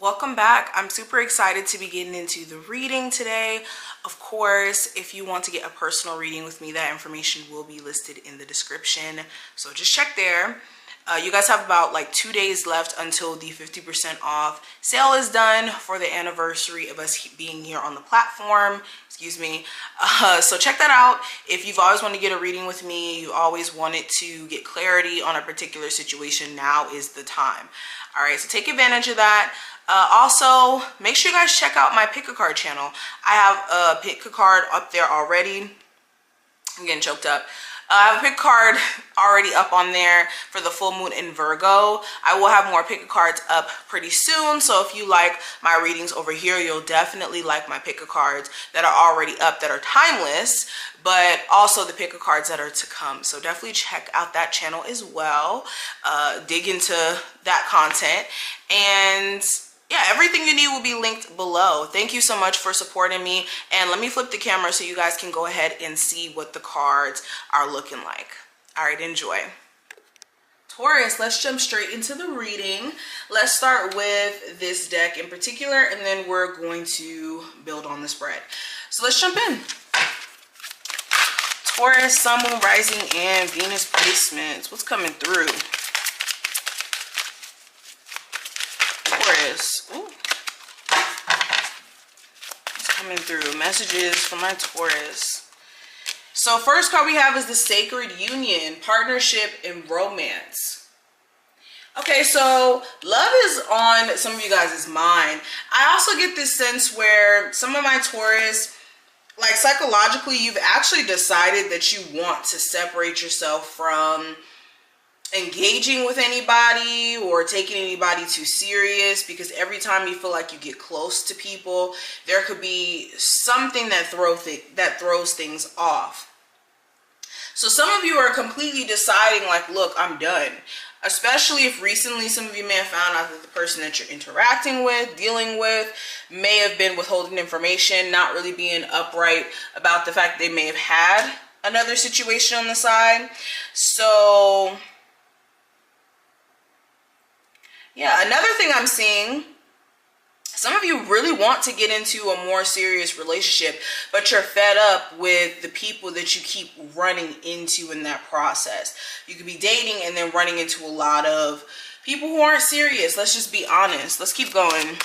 Welcome back. I'm super excited to be getting into the reading today. Of course, if you want to get a personal reading with me, that information will be listed in the description. So just check there. You guys have about like 2 days left until the 50% off sale is done for the anniversary of us being here on the platform. Excuse me. So check that out. If you've always wanted to get a reading with me, you always wanted to get clarity on a particular situation, now is the time. All right, so take advantage of that. Also, make sure you guys check out my pick a card channel. I have a pick a card up there already. I'm getting choked up. I have a pick card already up on there for the full moon in Virgo. I will have more pick cards up pretty soon. So if you like my readings over here, you'll definitely like my pick cards that are already up that are timeless, but also the pick cards that are to come. So definitely check out that channel as well. Dig into that content, and yeah, everything you need will be linked below. Thank you so much for supporting me. And let me flip the camera so you guys can go ahead and see what the cards are looking like. All right, enjoy. Taurus, let's jump straight into the reading. Let's start with this deck in particular, and then we're going to build on the spread. So let's jump in. Taurus, Sun, Moon, Rising, and Venus placements. What's coming through? Taurus. Ooh. What's coming through? Messages for my Taurus. So first card we have is the Sacred Union, partnership and romance. Okay, so love is on some of you guys' mind. I also get this sense where some of my Taurus, like psychologically, you've actually decided that you want to separate yourself from engaging with anybody or taking anybody too serious, because every time you feel like you get close to people, there could be something that throws things off. So some of you are completely deciding like, look, I'm done. Especially if recently some of you may have found out that the person that you're interacting with, dealing with, may have been withholding information, not really being upright about the fact they may have had another situation on the side. So yeah, another thing I'm seeing, some of you really want to get into a more serious relationship, but you're fed up with the people that you keep running into in that process. You could be dating and then running into a lot of people who aren't serious. Let's just be honest. Let's keep going.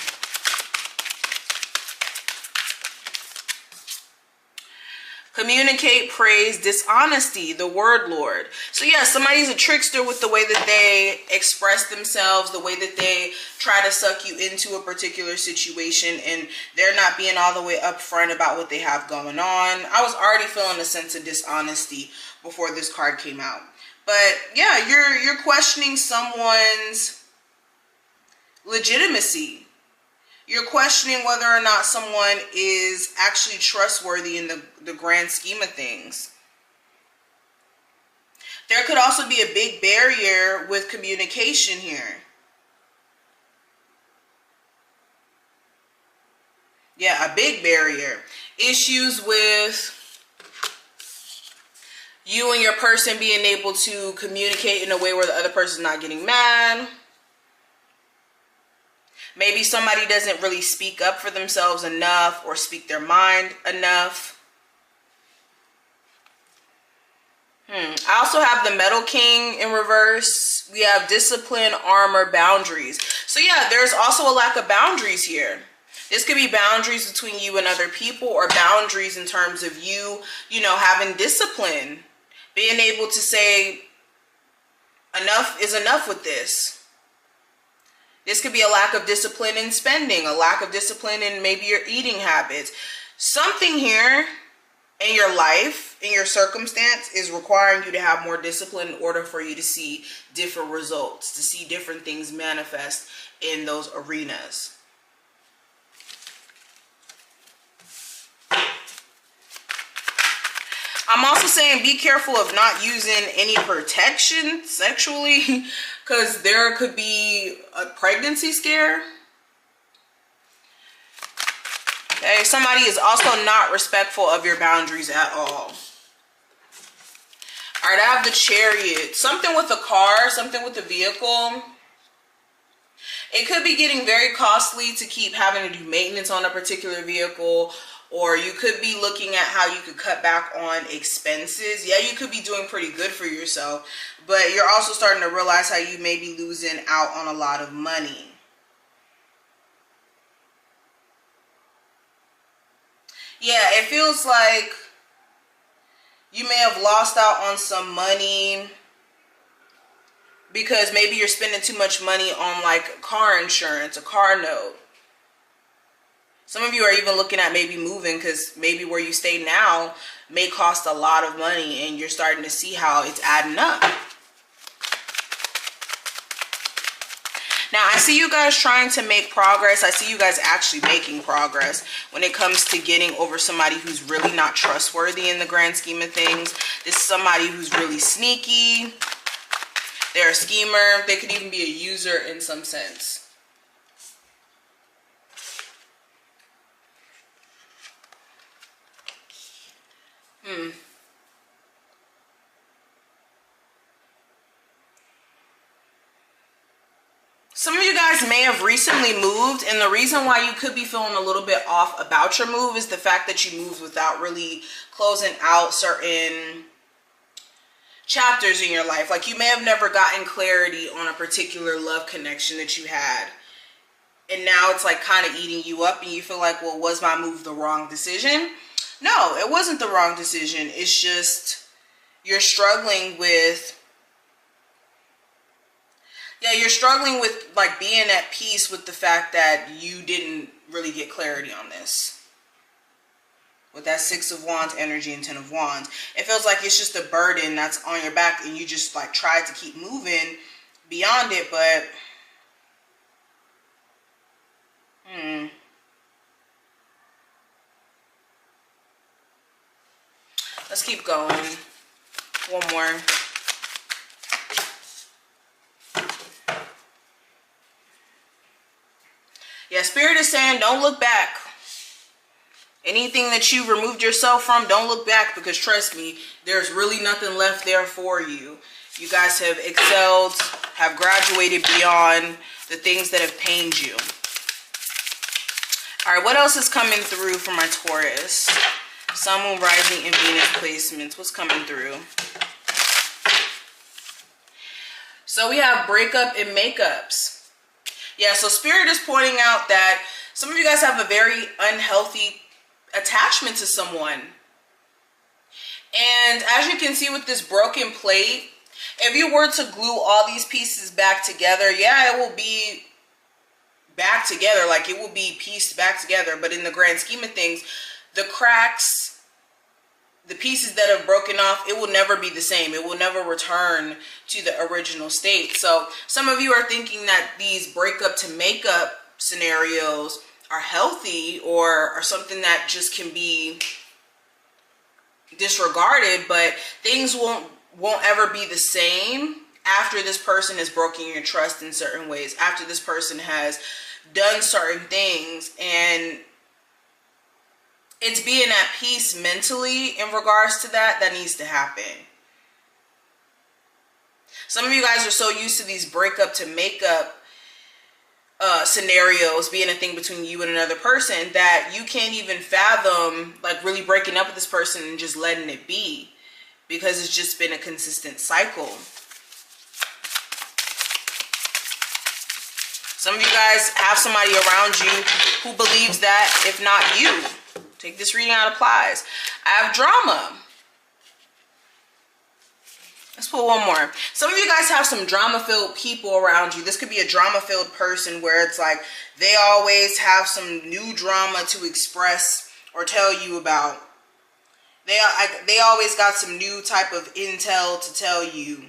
Communicate, praise, dishonesty, the word Lord. So yeah, somebody's a trickster with the way that they express themselves, the way that they try to suck you into a particular situation, and they're not being all the way upfront about what they have going on. I was already feeling a sense of dishonesty before this card came out. But yeah, you're questioning someone's legitimacy. You're questioning whether or not someone is actually trustworthy in the grand scheme of things. There could also be a big barrier with communication here. Yeah, a big barrier. Issues with you and your person being able to communicate in a way where the other person's not getting mad. Maybe somebody doesn't really speak up for themselves enough or speak their mind enough. I also have the Metal King in reverse. We have discipline, armor, boundaries. So yeah, there's also a lack of boundaries here. This could be boundaries between you and other people, or boundaries in terms of you know, having discipline. Being able to say, enough is enough with this. This could be a lack of discipline in spending, a lack of discipline in maybe your eating habits. Something here in your life, in your circumstance, is requiring you to have more discipline in order for you to see different results, to see different things manifest in those arenas. I'm also saying be careful of not using any protection sexually, because there could be a pregnancy scare. Okay, somebody is also not respectful of your boundaries at all. All right, I have the Chariot. Something with a car, something with a vehicle. It could be getting very costly to keep having to do maintenance on a particular vehicle, or you could be looking at how you could cut back on expenses. Yeah, you could be doing pretty good for yourself, but you're also starting to realize how you may be losing out on a lot of money. Yeah, it feels like you may have lost out on some money because maybe you're spending too much money on like car insurance, a car note. Some of you are even looking at maybe moving because maybe where you stay now may cost a lot of money and you're starting to see how it's adding up. Now, I see you guys trying to make progress. I see you guys actually making progress when it comes to getting over somebody who's really not trustworthy in the grand scheme of things. This is somebody who's really sneaky. They're a schemer. They could even be a user in some sense. Some of you guys may have recently moved, and the reason why you could be feeling a little bit off about your move is the fact that you moved without really closing out certain chapters in your life. Like you may have never gotten clarity on a particular love connection that you had, and now it's like kind of eating you up and you feel like, well, was my move the wrong decision? No, it wasn't the wrong decision. It's just you're struggling with you're struggling with like being at peace with the fact that you didn't really get clarity on this. With that 6 of Wands energy and 10 of Wands, it feels like it's just a burden that's on your back and you just like try to keep moving beyond it, but let's keep going. One more. Yeah, Spirit is saying don't look back. Anything that you removed yourself from, don't look back, because trust me, there's really nothing left there for you. You guys have excelled, have graduated beyond the things that have pained you. All right, what else is coming through for my Taurus? Sun, Moon, Rising, and Venus placements. What's coming through? So we have breakup and makeups. Yeah, so Spirit is pointing out that some of you guys have a very unhealthy attachment to someone. And as you can see with this broken plate, if you were to glue all these pieces back together, yeah, it will be back together, like it will be pieced back together. But in the grand scheme of things, the cracks, the pieces that have broken off, it will never be the same. It will never return to the original state. So some of you are thinking that these breakup to makeup scenarios are healthy or are something that just can be disregarded, but things won't ever be the same after this person has broken your trust in certain ways, after this person has done certain things, and it's being at peace mentally in regards to that needs to happen. Some of you guys are so used to these breakup to makeup scenarios being a thing between you and another person that you can't even fathom like really breaking up with this person and just letting it be, because it's just been a consistent cycle. Some of you guys have somebody around you who believes that, if not you. Take this reading out applies. I have drama. Let's put one more. Some of you guys have some drama-filled people around you. This could be a drama-filled person where it's like they always have some new drama to express or tell you about. They always got some new type of intel to tell you.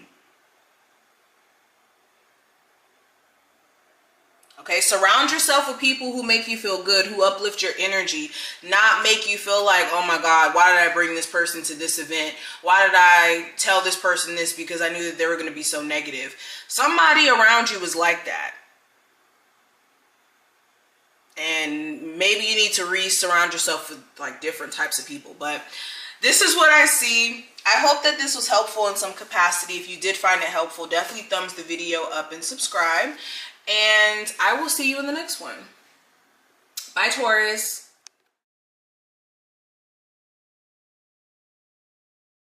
Okay, surround yourself with people who make you feel good, who uplift your energy, not make you feel like, oh my God, why did I bring this person to this event? Why did I tell this person this? Because I knew that they were going to be so negative. Somebody around you is like that. And maybe you need to surround yourself with like different types of people. But this is what I see. I hope that this was helpful in some capacity. If you did find it helpful, definitely thumbs the video up and subscribe. And I will see you in the next one. Bye, Taurus.